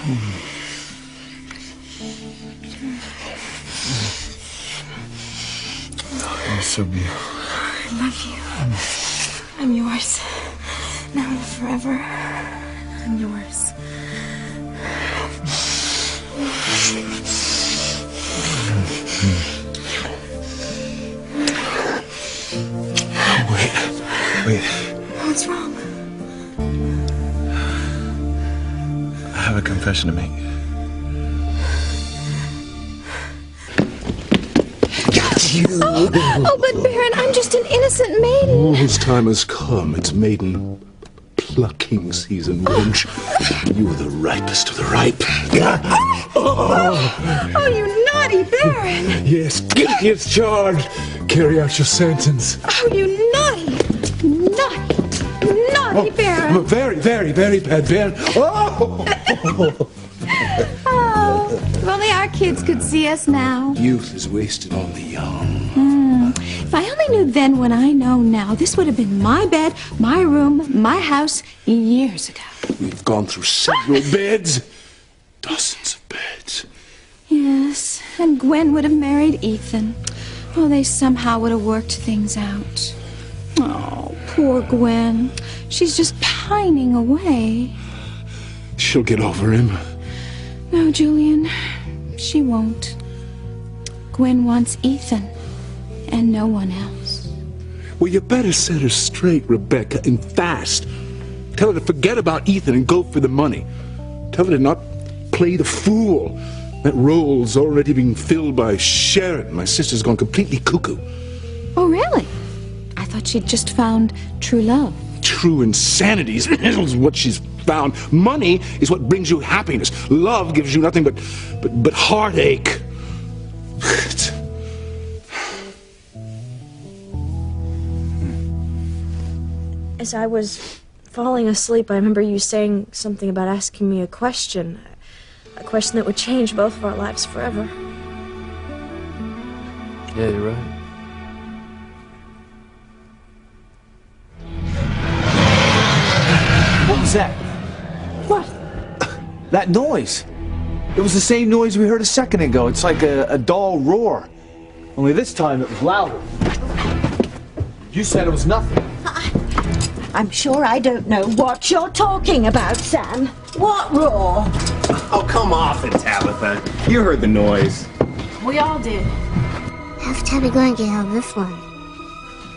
You're so beautiful. I love you. I'm yours. Now and forever. I'm yours. Wait. What's wrong? I have a confession to make. Oh, but Baron, I'm just an innocent maiden. Whose time has come. It's maiden plucking season, wench. You are the ripest of the ripe. Oh, you naughty Baron. Yes, guilty as charged. Carry out your sentence. Oh, you naughty Baron. I'm a very, very, very bad Baron. Oh! Oh, if only our kids could see us now. Youth is wasted on the young. If I only knew then what I know now, this would have been my bed, my room, my house years ago. We've gone through several beds. Dozens of beds. Yes, and Gwen would have married Ethan. Oh, they somehow would have worked things out. Oh, poor Gwen. She's just pining away. She'll get over him. No, Julian, she won't. Gwen wants Ethan, and no one else. Well, you better set her straight, Rebecca, and fast. Tell her to forget about Ethan and go for the money. Tell her to not play the fool. That role's already being filled by Sharon. My sister's gone completely cuckoo. Oh, really? I thought she'd just found true love. True insanity is what she's found. Money is what brings you happiness. Love gives you nothing but heartache. As I was falling asleep, I remember you saying something about asking me a question that would change both of our lives forever. Yeah, you're right. What was that? What? That noise. It was the same noise we heard a second ago. It's like a dull roar. Only this time it was louder. You said it was nothing. I'm sure I don't know what you're talking about, Sam. What roar? Oh, come off it, Tabitha. You heard the noise. We all did. How's Tabby going to get out of this one?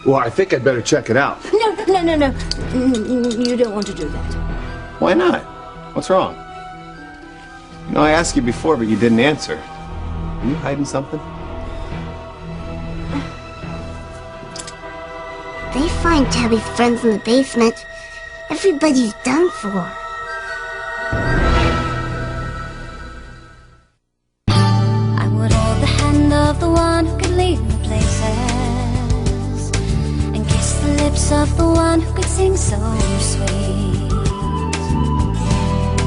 Well, I think I'd better check it out. No. You don't want to do that. Why not? What's wrong? You know, I asked you before, but you didn't answer. Are you hiding something? They find Tabby's friends in the basement. Everybody's done for. I would hold the hand of the one who could lead me places, and kiss the lips of the one who could sing so sweet.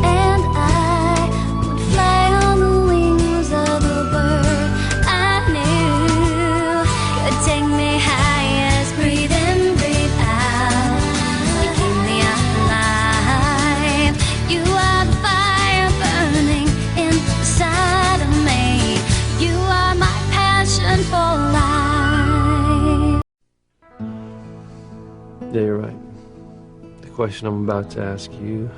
And I would fly on the wings of the bird I knew could take me high as breathe in, breathe out. You keep me alive. You are the fire burning inside of me. You are my passion for life. Yeah, you're right. The question I'm about to ask you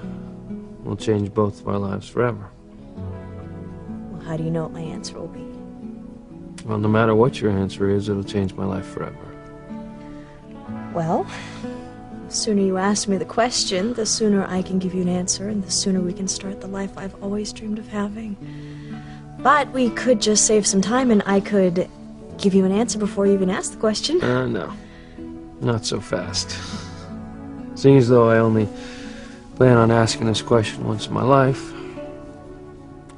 will change both of our lives forever. Well, how do you know what my answer will be? Well, no matter what your answer is, it'll change my life forever. Well, the sooner you ask me the question, the sooner I can give you an answer, and the sooner we can start the life I've always dreamed of having. But we could just save some time, and I could give you an answer before you even ask the question. No. Not so fast. Seeing as though I only plan on asking this question once in my life,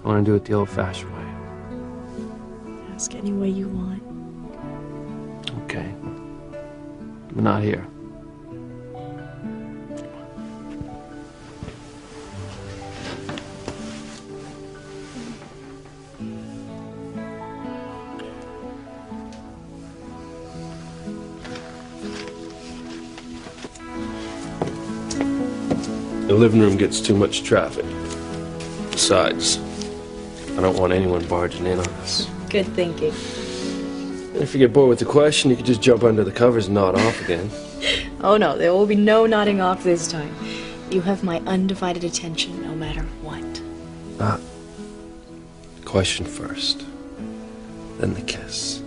I want to do it the old-fashioned way. Ask any way you want. Okay. But not here. The living room gets too much traffic. Besides, I don't want anyone barging in on us. Good thinking. And if you get bored with the question, you could just jump under the covers and nod off again. Oh no, there will be no nodding off this time. You have my undivided attention no matter what. Question first, then the kiss.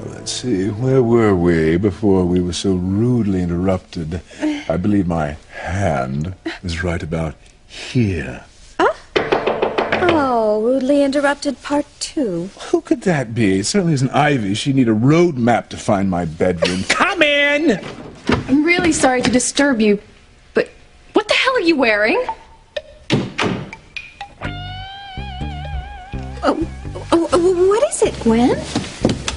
Let's see, where were we before we were so rudely interrupted? I believe my hand is right about here. Oh, rudely interrupted part 2. Who could that be? It certainly isn't Ivy. She'd need a road map to find my bedroom. Come in! I'm really sorry to disturb you, but what the hell are you wearing? What is it, Gwen?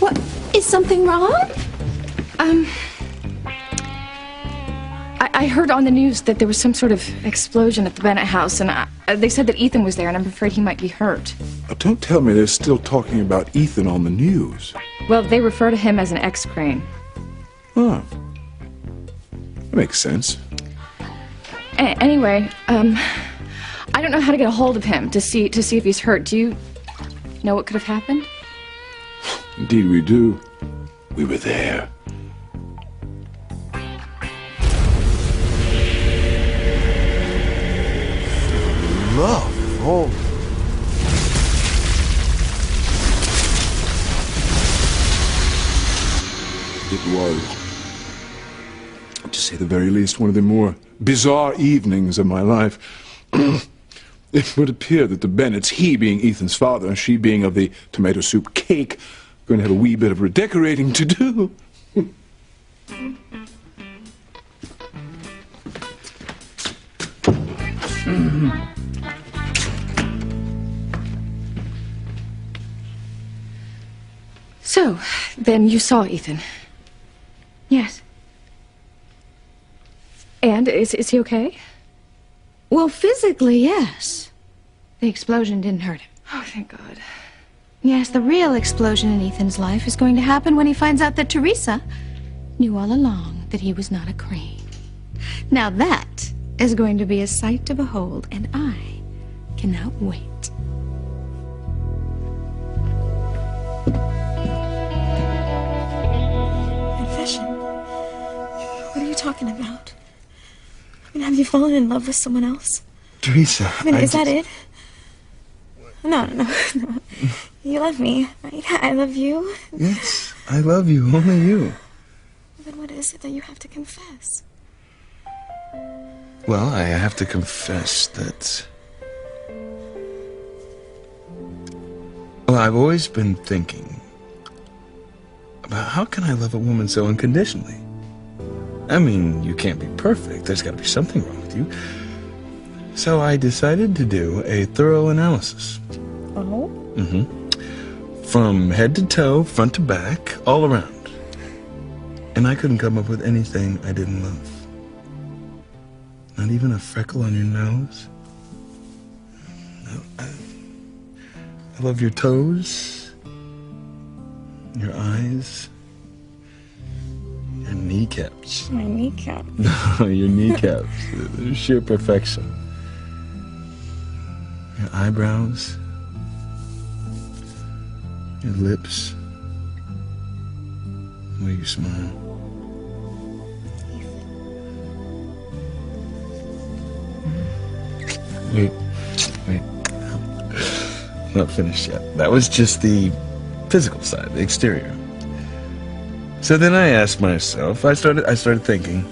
What, is something wrong? I heard on the news that there was some sort of explosion at the Bennett house, and they said that Ethan was there, and I'm afraid he might be hurt. Oh, don't tell me they're still talking about Ethan on the news. Well, they refer to him as an ex-crane. Oh. That makes sense. Anyway, I don't know how to get a hold of him to see if he's hurt. Do you know what could have happened? Indeed we do. We were there. Love. Oh. It was, to say the very least, one of the more bizarre evenings of my life. It would appear that the Bennetts, he being Ethan's father and she being of the tomato soup cake, are going to have a wee bit of redecorating to do. So, then you saw Ethan? Yes. And is he okay? Well, physically, yes. The explosion didn't hurt him. Oh, thank God. Yes, the real explosion in Ethan's life is going to happen when he finds out that Teresa knew all along that he was not a crane. Now that is going to be a sight to behold, and I cannot wait. Confession? What are you talking about? I mean, have you fallen in love with someone else? Teresa. I mean, is that it? No. You love me, right? I love you. Yes, I love you. Only you. Then what is it that you have to confess? Well, I have to confess that... Well, I've always been thinking about how can I love a woman so unconditionally? I mean, you can't be perfect. There's got to be something wrong with you. So I decided to do a thorough analysis. Oh? Mm-hmm. From head to toe, front to back, all around. And I couldn't come up with anything I didn't love. Not even a freckle on your nose. No, I love your toes, your eyes, your kneecaps. My kneecap. No, your kneecaps. Sheer perfection. Your eyebrows. Your lips. The way you smile. Wait. I'm not finished yet. That was just the physical side, the exterior. So then I asked myself, I started thinking,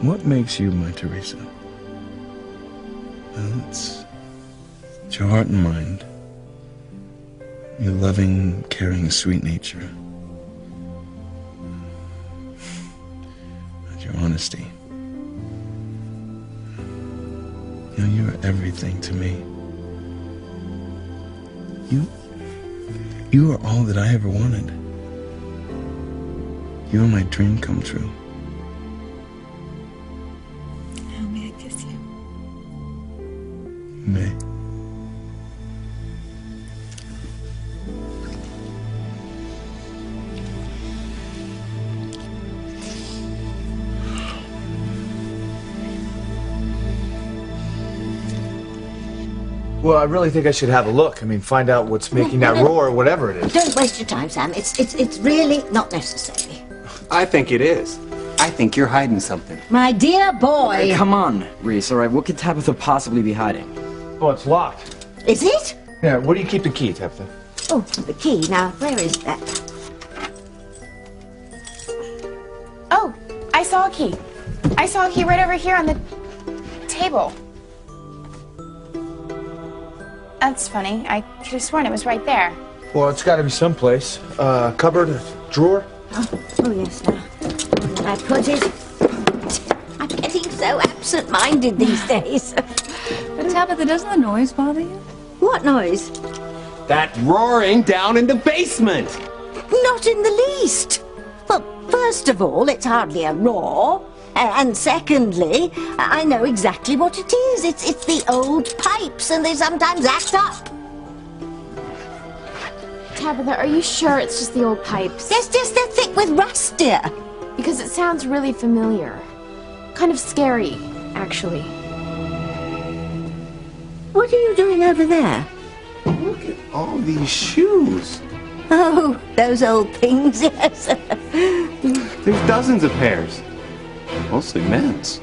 what makes you my Teresa? Well, it's your heart and mind, your loving, caring, sweet nature, and your honesty. You know, you are everything to me. You are all that I ever wanted. You are my dream come true. Now may I kiss you? You may. Well, I really think I should have a look. I mean, find out what's making that roar or whatever it is. Don't waste your time, Sam. It's really not necessary. I think it is. I think you're hiding something. My dear boy. Hey, come on, Reese, all right? What could Tabitha possibly be hiding? Oh, it's locked. Is it? Yeah, where do you keep the key, Tabitha? Oh, the key. Now, where is that? Oh, I saw a key. I saw a key right over here on the table. That's funny. I could have sworn it was right there. Well, it's got to be someplace. Cupboard, drawer? Oh, yes, now. Where I put it. I'm getting so absent-minded these days. But Tabitha, doesn't the noise bother you? What noise? That roaring down in the basement! Not in the least. Well, first of all, it's hardly a roar. And secondly, I know exactly what it is. It's the old pipes, and they sometimes act up. Tabitha, are you sure it's just the old pipes? Yes, they're thick with rust, dear. Because it sounds really familiar. Kind of scary, actually. What are you doing over there? Look at all these shoes. Oh, those old things, yes. There's dozens of pairs. Mostly men's.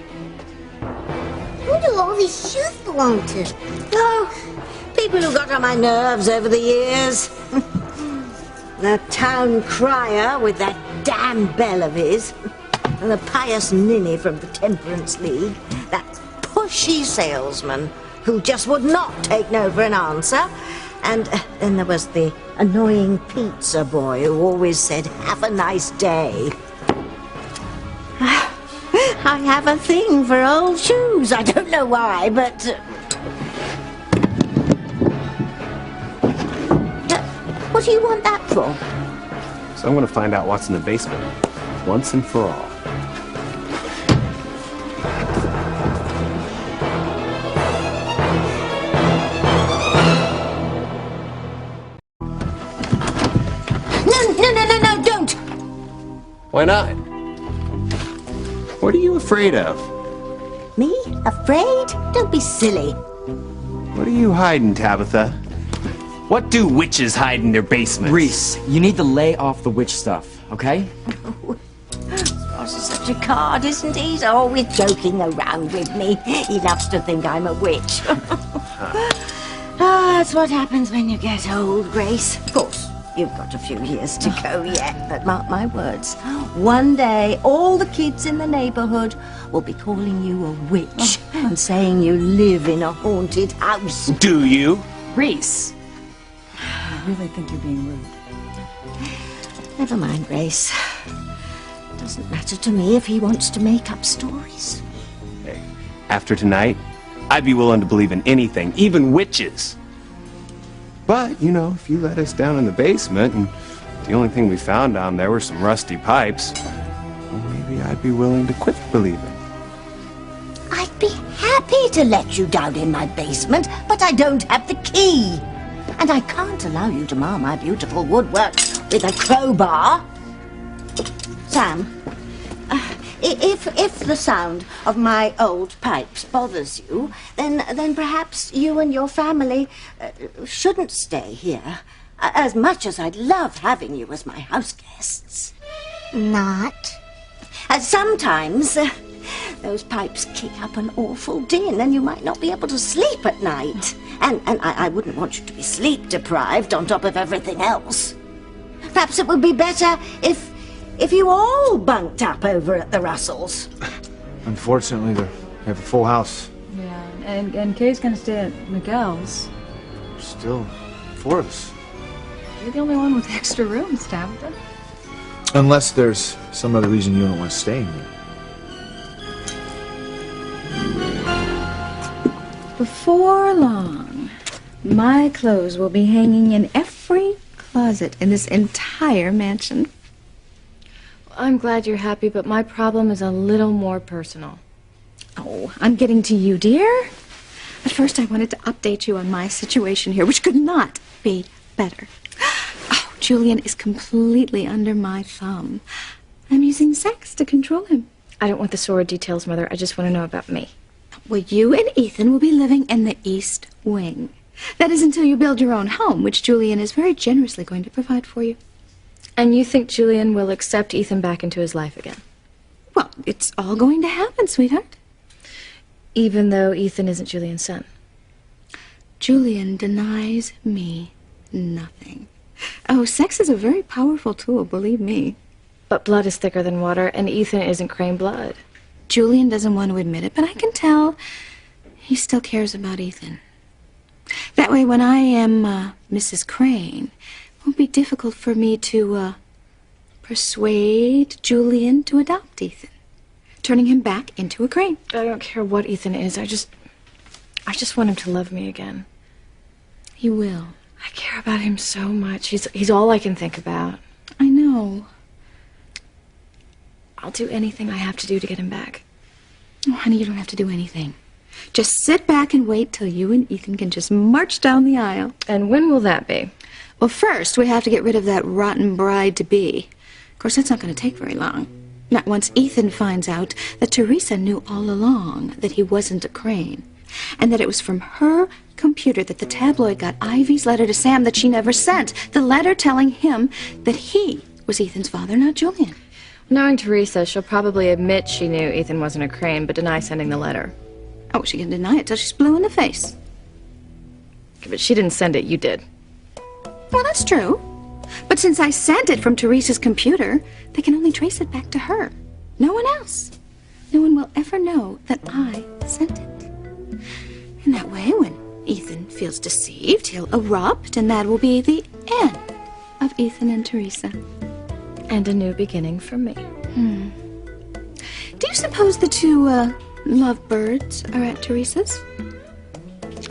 Who do all these shoes belong to? Oh, people who got on my nerves over the years. The town crier with that damn bell of his. And the pious ninny from the Temperance League. That pushy salesman who just would not take no for an answer. And then there was the annoying pizza boy who always said, "Have a nice day." I have a thing for old shoes. I don't know why, but... what do you want that for? So I'm going to find out what's in the basement, once and for all. No, don't! Why not? What are you afraid of? Me? Afraid? Don't be silly. What are you hiding, Tabitha? What do witches hide in their basements? Reese, you need to lay off the witch stuff, okay? Ross is such a card, isn't he? He's always joking around with me. He loves to think I'm a witch. That's what happens when you get old, Grace. Of course, you've got a few years to go yet, but mark my words. One day, all the kids in the neighborhood will be calling you a witch and saying you live in a haunted house. Do you? Reese. I really think you're being rude. Never mind, Grace. Doesn't matter to me if he wants to make up stories. Hey, after tonight, I'd be willing to believe in anything, even witches. But, you know, if you let us down in the basement and the only thing we found down there were some rusty pipes, well, maybe I'd be willing to quit believing. I'd be happy to let you down in my basement, but I don't have the key. And I can't allow you to mar my beautiful woodwork with a crowbar. Sam, if the sound of my old pipes bothers you, then perhaps you and your family shouldn't stay here. As much as I'd love having you as my house guests. Not. Sometimes those pipes kick up an awful din and you might not be able to sleep at night. And I wouldn't want you to be sleep deprived on top of everything else. Perhaps it would be better if you all bunked up over at the Russells. Unfortunately, they have a full house. Yeah, and Kay's gonna stay at Miguel's. Still, 4 of us. You're the only one with extra rooms, Tabitha. Unless there's some other reason you don't want to stay in here. Before long, my clothes will be hanging in every closet in this entire mansion. I'm glad you're happy, but my problem is a little more personal. Oh, I'm getting to you, dear. But first I wanted to update you on my situation here, which could not be better. Oh, Julian is completely under my thumb. I'm using sex to control him. I don't want the sordid details, Mother. I just want to know about me. Well, you and Ethan will be living in the East Wing. That is until you build your own home, which Julian is very generously going to provide for you. And you think Julian will accept Ethan back into his life again? Well, it's all going to happen, sweetheart. Even though Ethan isn't Julian's son? Julian denies me nothing. Oh, sex is a very powerful tool, believe me. But blood is thicker than water, and Ethan isn't Crane blood. Julian doesn't want to admit it, but I can tell he still cares about Ethan. That way, when I am Mrs. Crane, it won't be difficult for me to persuade Julian to adopt Ethan, turning him back into a Crane. I don't care what Ethan is. I just want him to love me again. He will. I care about him so much. He's all I can think about. I know. I'll do anything I have to do to get him back. Oh, honey, you don't have to do anything. Just sit back and wait till you and Ethan can just march down the aisle. And when will that be? Well, first, we have to get rid of that rotten bride-to-be. Of course, that's not going to take very long. Not once Ethan finds out that Teresa knew all along that he wasn't a Crane, and that it was from her computer that the tabloid got Ivy's letter to Sam that she never sent. The letter telling him that he was Ethan's father, not Julian. Knowing Teresa, she'll probably admit she knew Ethan wasn't a Crane, but deny sending the letter. Oh, she can deny it till she's blue in the face. But she didn't send it, you did. Well, that's true. But since I sent it from Teresa's computer, they can only trace it back to her. No one else. No one will ever know that I sent it. And that way, when Ethan feels deceived, he'll erupt, and that will be the end of Ethan and Teresa. And a new beginning for me. Do you suppose the two, lovebirds are at Teresa's?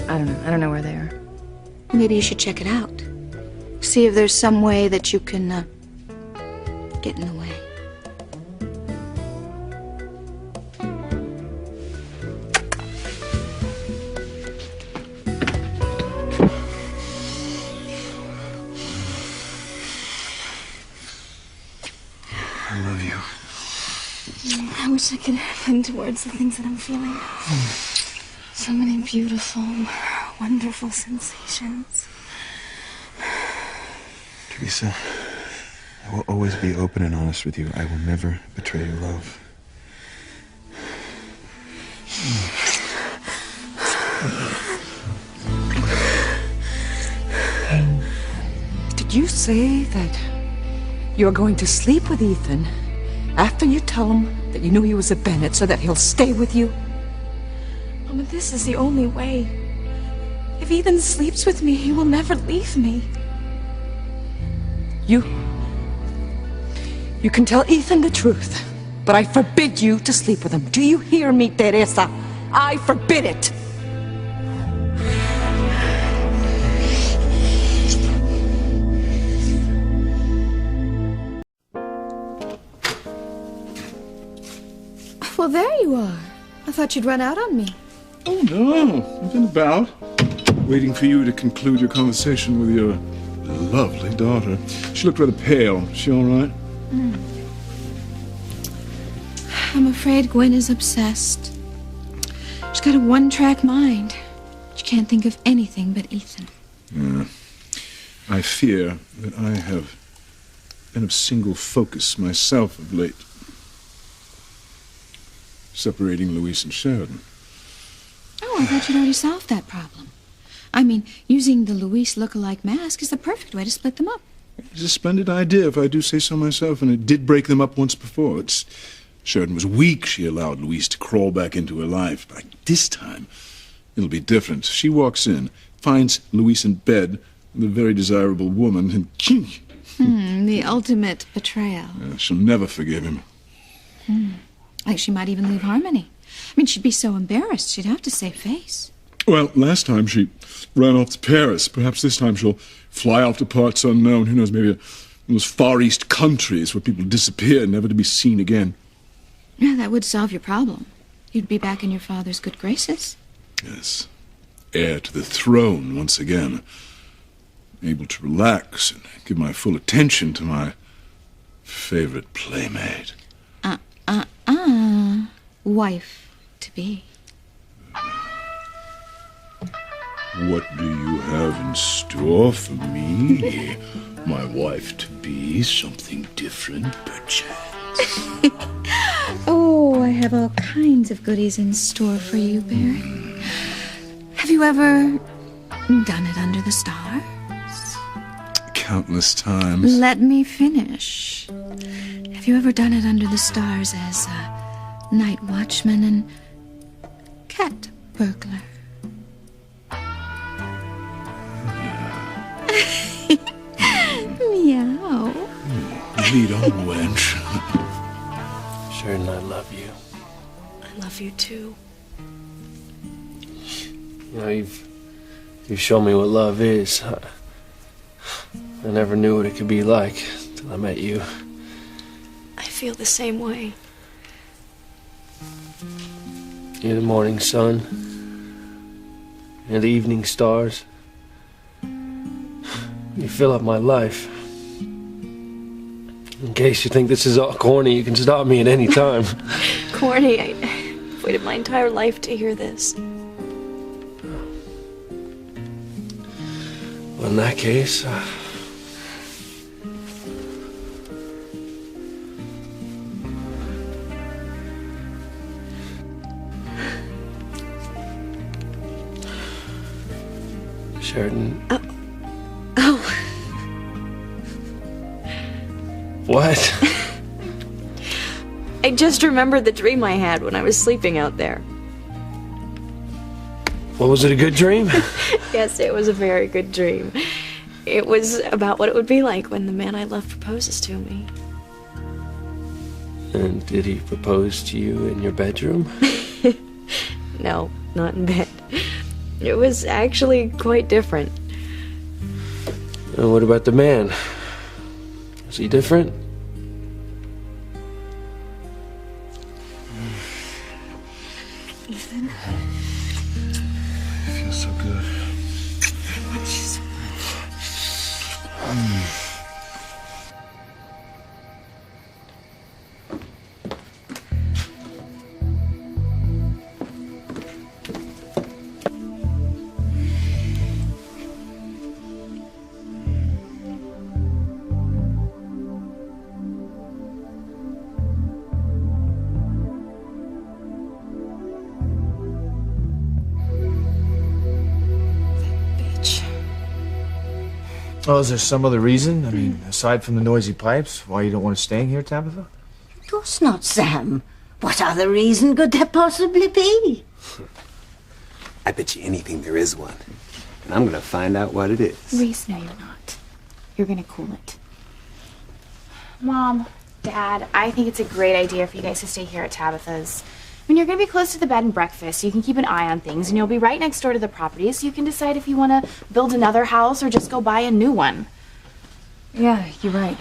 I don't know. I don't know where they are. Maybe you should check it out. See if there's some way that you can, get in the way. I love you. I wish I could put towards the things that I'm feeling. So many beautiful, wonderful sensations. Teresa, I will always be open and honest with you. I will never betray your love. Did you say that you're going to sleep with Ethan after you tell him that you knew he was a Bennett so that he'll stay with you? Mama, this is the only way. If Ethan sleeps with me, he will never leave me. You can tell Ethan the truth, but I forbid you to sleep with him. Do you hear me, Teresa? I forbid it. Well, there you are. I thought you'd run out on me. Oh, no. I've been about, waiting for you to conclude your conversation with your lovely daughter. She looked rather pale. Is she all right? I'm afraid Gwen is obsessed. She's got a one-track mind. She can't think of anything but Ethan. Yeah. I fear that I have been of single focus myself of late. Separating Louise and Sheridan. Oh, I thought you'd already solved that problem. I mean, using the Louise look-alike mask is the perfect way to split them up. It's a splendid idea, if I do say so myself, and it did break them up once before. Sheridan was weak. She allowed Louise to crawl back into her life. But this time, it'll be different. She walks in, finds Louise in bed with a very desirable woman, and The ultimate betrayal. she'll never forgive him. Like she might even leave Harmony. I mean, she'd be so embarrassed, she'd have to save face. Well, last time she ran off to Paris. Perhaps this time she'll fly off to parts unknown. Who knows, maybe those Far East countries where people disappear, never to be seen again. Yeah, that would solve your problem. You'd be back in your father's good graces. Yes. Heir to the throne once again. Able to relax and give my full attention to my favorite playmate. Wife to be. What do you have in store for me? My wife-to-be? Something different, perchance? Oh, I have all kinds of goodies in store for you, Barry. Have you ever done it under the stars? Countless times. Let me finish. Have you ever done it under the stars as a night watchman and cat burglar? Meow. Lead on, wench. Sheridan, I love you. I love you too. You know, you've shown me what love is. I never knew what it could be like till I met you. I feel the same way. You're the morning sun. You're the evening stars. You fill up my life. In case you think this is all corny, you can stop me at any time. Corny, I've waited my entire life to hear this. Well, in that case, Sheridan. Oh. What? I just remembered the dream I had when I was sleeping out there. What, was it a good dream? Yes, it was a very good dream. It was about what it would be like when the man I love proposes to me. And did he propose to you in your bedroom? No, not in bed. It was actually quite different. And what about the man? Was he different? Ethan? It feels so good. Oh, is there some other reason? I mean, aside from the noisy pipes, why you don't want to stay here, Tabitha? Of course not, Sam. What other reason could there possibly be? I bet you anything there is one. And I'm gonna find out what it is. Reese, no, you're not. You're gonna cool it. Mom, Dad, I think it's a great idea for you guys to stay here at Tabitha's. I mean, you're gonna be close to the bed and breakfast, so you can keep an eye on things, and you'll be right next door to the property, so you can decide if you want to build another house or just go buy a new one. Yeah, you're right.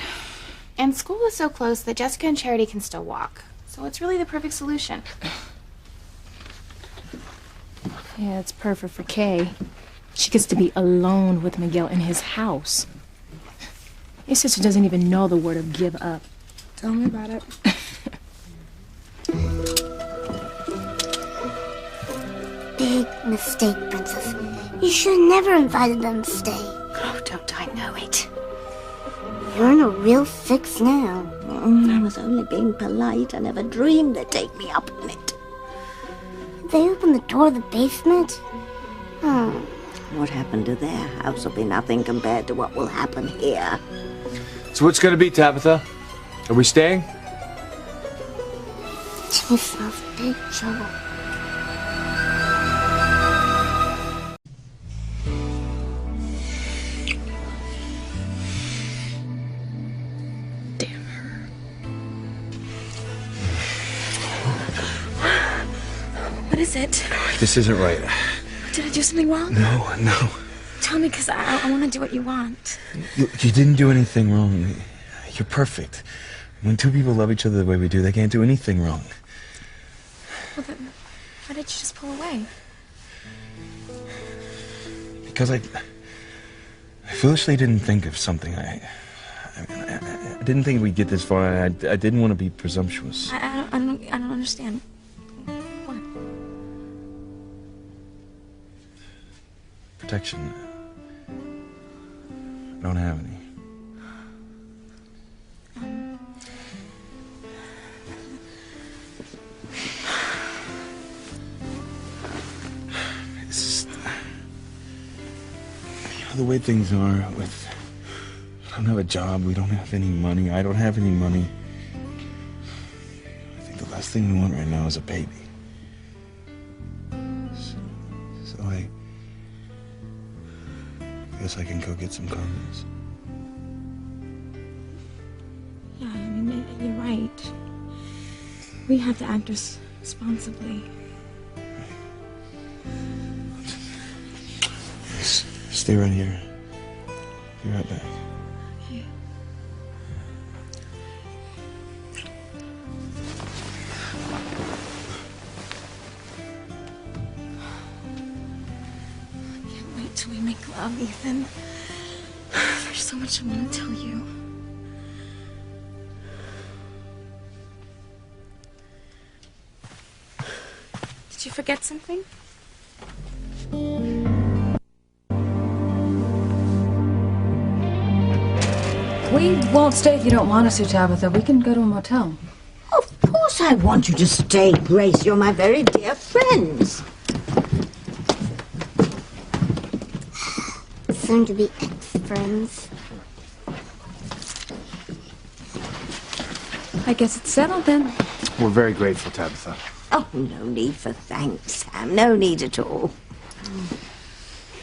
And school is so close that Jessica and Charity can still walk, so it's really the perfect solution. Yeah, it's perfect for Kay. She gets to be alone with Miguel in his house. Your sister doesn't even know the word of give up. Tell me about it. Big mistake, Princess. You should have never invited them to stay. Oh, don't I know it? You're in a real fix now. I was only being polite. I never dreamed they'd take me up on it. Did they open the door of the basement? Oh. What happened to their house will be nothing compared to what will happen here. So what's gonna be, Tabitha? Are we staying? Jimmy smells big trouble. What is it? This isn't right. Did I do something wrong? No. Tell me, because I want to do what you want. Look, you didn't do anything wrong. You're perfect. When two people love each other the way we do, they can't do anything wrong. Well, then, why did you just pull away? Because I foolishly didn't think of something. I didn't think we'd get this far. I didn't want to be presumptuous. I don't understand. What? protection. I don't have any. It's just, the way things are with, I don't have a job, we don't have any money, I don't have any money. I think the last thing we want right now is a baby. So I guess I can go get some condoms. Yeah, I mean, you're right. We have to act responsibly. Stay right here. Be right back. Yeah. I can't wait till we make love, Ethan. There's so much I want to tell you. Did you forget something? We won't stay if you don't want us to, Tabitha. We can go to a motel. Of course I want you to stay, Grace. You're my very dear friends. Soon to be ex-friends. I guess it's settled then. We're very grateful, Tabitha. Oh, no need for thanks, Sam. No need at all.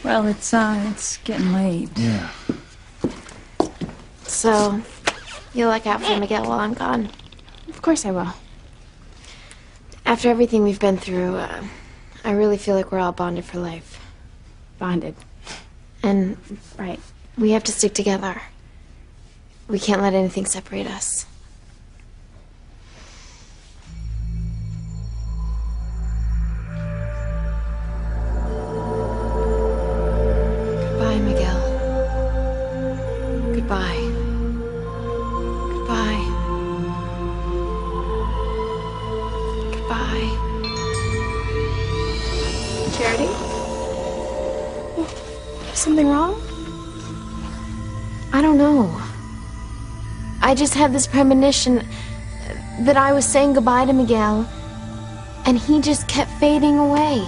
Well, it's getting late. Yeah. So, you'll look out for Miguel while I'm gone. Of course I will. After everything we've been through, I really feel like we're all bonded for life. Bonded. And, right, we have to stick together. We can't let anything separate us. Goodbye, Miguel. Goodbye. Goodbye. Goodbye. Charity? Something wrong? I don't know. I just had this premonition that I was saying goodbye to Miguel, and he just kept fading away.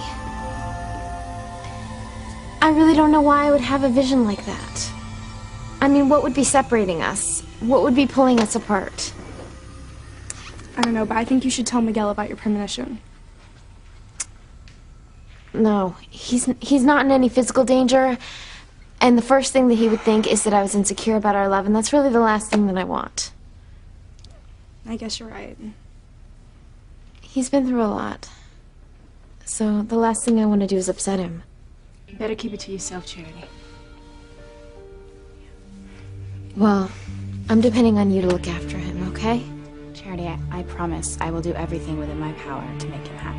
I really don't know why I would have a vision like that. I mean, what would be separating us? What would be pulling us apart? I don't know, but I think you should tell Miguel about your premonition. No, he's not in any physical danger, and the first thing that he would think is that I was insecure about our love, and that's really the last thing that I want. I guess you're right. He's been through a lot, so the last thing I want to do is upset him. You better keep it to yourself, Charity. Well, I'm depending on you to look after him, okay? Charity, I promise I will do everything within my power to make him happy.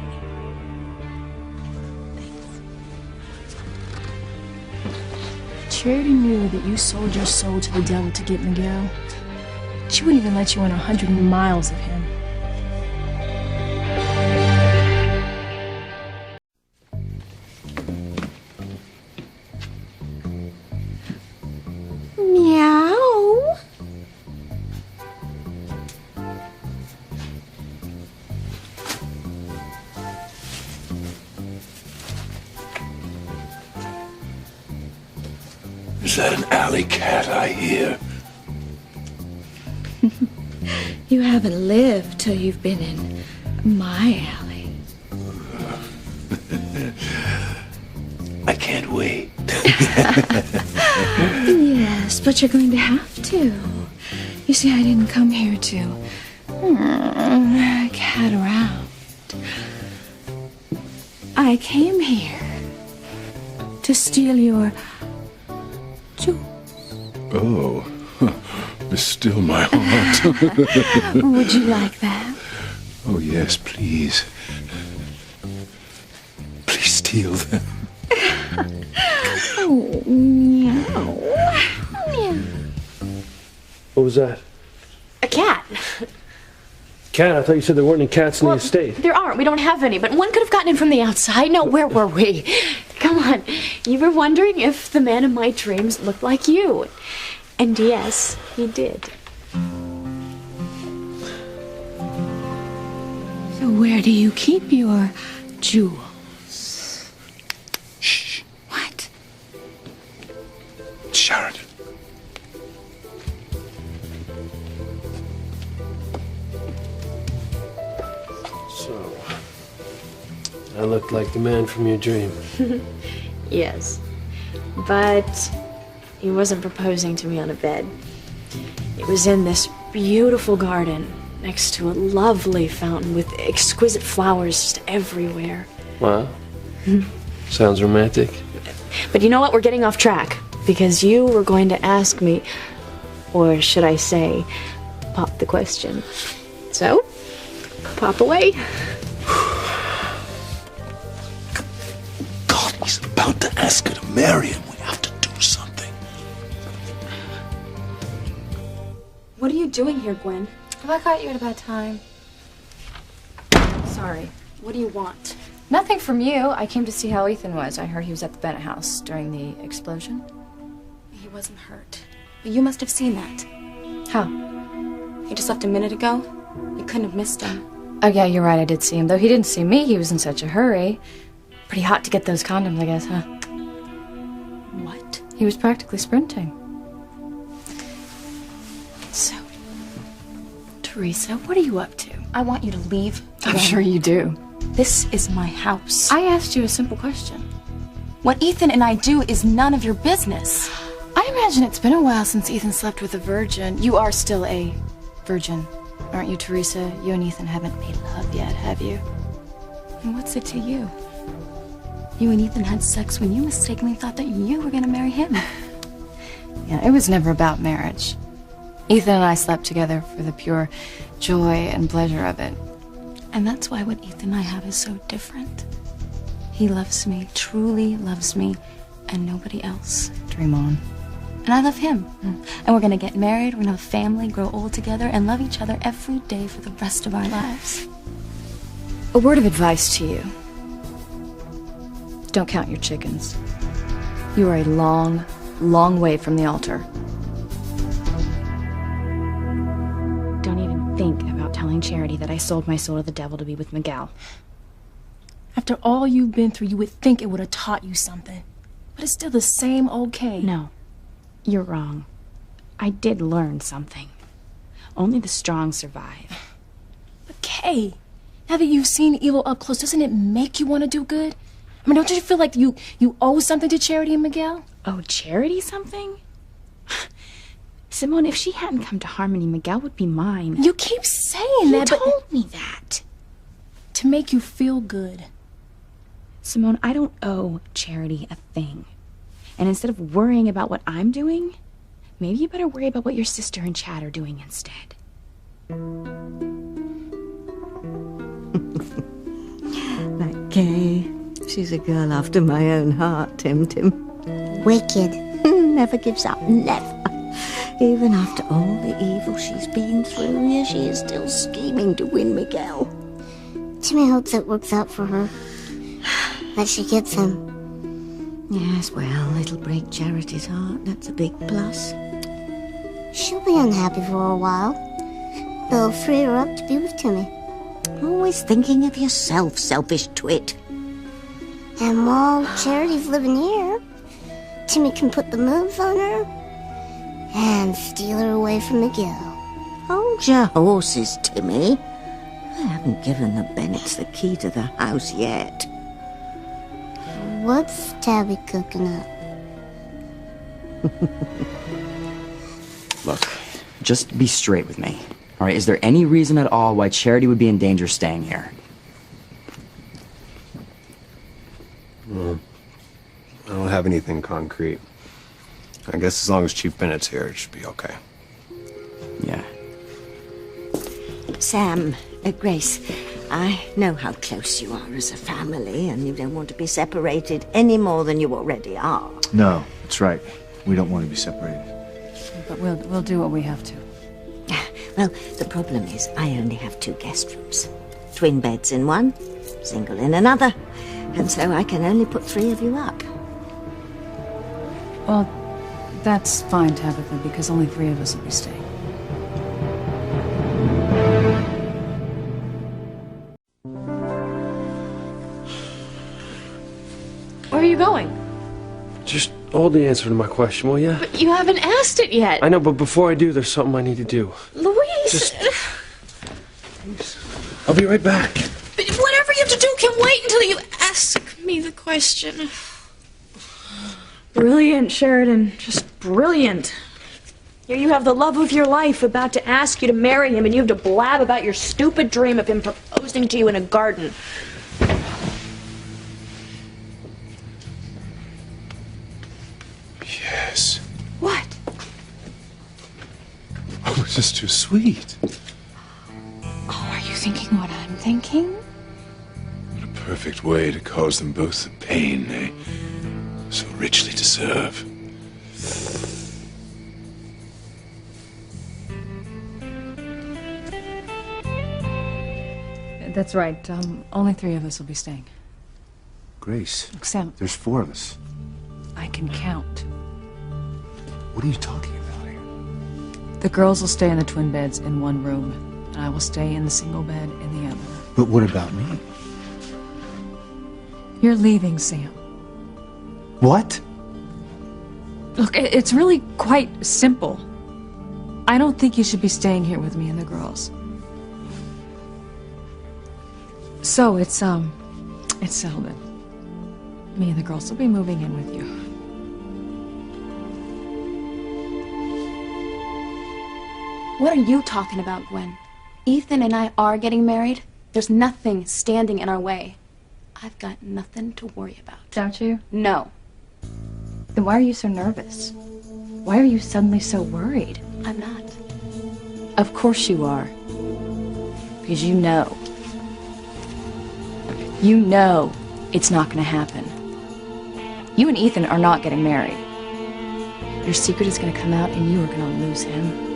Charity knew that you sold your soul to the devil to get Miguel. She wouldn't even let you win 100 miles of him. Meow. Is that an alley cat I hear? You haven't lived till you've been in my alley. I can't wait. Yes, but you're going to have to. You see, I didn't come here to cat around. I came here to steal your jewels. Oh, still my heart. Would you like that? Oh, yes, please. Please steal them. Oh, meow. Meow. What was that? A cat. Cat, I thought you said there weren't any cats in the estate. There aren't. We don't have any, but one could have gotten in from the outside. No, where were we? Come on. You were wondering if the man in my dreams looked like you. And yes, he did. So where do you keep your jewels? Shh. What? Sheridan. So, I looked like the man from your dream. Yes. But he wasn't proposing to me on a bed. It was in this beautiful garden next to a lovely fountain with exquisite flowers just everywhere. Wow. Sounds romantic. But you know what? We're getting off track because you were going to ask me, or should I say, pop the question. So, pop away. God, he's about to ask her to marry him. We have to do something. What are you doing here, Gwen? Have I caught you at a bad time? Sorry. What do you want? Nothing from you. I came to see how Ethan was. I heard he was at the Bennett house during the explosion. He wasn't hurt. But you must have seen that. How? He just left a minute ago. You couldn't have missed him. Oh, yeah, you're right. I did see him. Though he didn't see me, he was in such a hurry. Pretty hot to get those condoms, I guess, huh? What? He was practically sprinting. So, Teresa, what are you up to? I want you to leave. I'm sure you do. This is my house. I asked you a simple question. What Ethan and I do is none of your business. I imagine it's been a while since Ethan slept with a virgin. You are still a virgin, aren't you, Teresa? You and Ethan haven't made love yet, have you? And what's it to you? You and Ethan had sex when you mistakenly thought that you were going to marry him. Yeah, it was never about marriage. Ethan and I slept together for the pure joy and pleasure of it. And that's why what Ethan and I have is so different. He loves me, truly loves me, and nobody else. Dream on. And I love him. And we're gonna get married, we're gonna have a family, grow old together, and love each other every day for the rest of our lives. A word of advice to you. Don't count your chickens. You are a long, long way from the altar. Don't even think about telling Charity that I sold my soul to the devil to be with Miguel. After all you've been through, you would think it would have taught you something. But it's still the same old Kay. No, you're wrong. I did learn something. Only the strong survive. But Kay, now that you've seen evil up close, doesn't it make you want to do good? I mean, don't you feel like you owe something to Charity and Miguel? Oh, Charity something? Simone, if she hadn't come to Harmony, Miguel would be mine. You keep saying that, but... You told me that. To make you feel good. Simone, I don't owe Charity a thing. And instead of worrying about what I'm doing, maybe you better worry about what your sister and Chad are doing instead. That Kay, she's a girl after my own heart, Tim. Wicked. Never gives up, never. Even after all the evil she's been through, here she is still scheming to win Miguel. Timmy hopes it works out for her. That she gets him. Yes, well, it'll break Charity's heart. That's a big plus. She'll be unhappy for a while. They'll free her up to be with Timmy. Always thinking of yourself, selfish twit. And while Charity's living here, Timmy can put the moves on her and steal her away from Miguel. Hold your horses, Timmy. I haven't given the Bennetts the key to the house yet. What's Tabby cooking up? Look, just be straight with me. All right, is there any reason at all why Charity would be in danger staying here? Well, I don't have anything concrete. I guess as long as Chief Bennett's here, it should be okay. Yeah. Sam, Grace, I know how close you are as a family, and you don't want to be separated any more than you already are. No, that's right. We don't want to be separated. But we'll do what we have to. Well, the problem is I only have 2 guest rooms. Twin beds in one, single in another. And so I can only put 3 of you up. Well, that's fine, Tabitha, because only 3 of us will be staying. Where are you going? Just hold the answer to my question, will ya? But you haven't asked it yet. I know, but before I do, there's something I need to do. Louise! I'll be right back. But whatever you have to do can wait until you ask me the question. Brilliant, Sheridan. Just brilliant. Here you have the love of your life about to ask you to marry him, and you have to blab about your stupid dream of him proposing to you in a garden. Yes. What? Oh, this is too sweet. Oh, are you thinking what I'm thinking? What a perfect way to cause them both the pain they so richly deserve. That's right. Only 3 of us will be staying. Grace, Sam, there's 4 of us. I can count. What are you talking about here? The girls will stay in the twin beds in one room, and I will stay in the single bed in the other. But what about me? You're leaving, Sam. What? Look, it's really quite simple. I don't think you should be staying here with me and the girls. So it's settled then. Me and the girls will be moving in with you. What are you talking about, Gwen? Ethan and I are getting married. There's nothing standing in our way. I've got nothing to worry about. Don't you? No. Then why are you so nervous? Why are you suddenly so worried? I'm not. Of course you are. Because you know. You know it's not going to happen. You and Ethan are not getting married. Your secret is going to come out and you are going to lose him.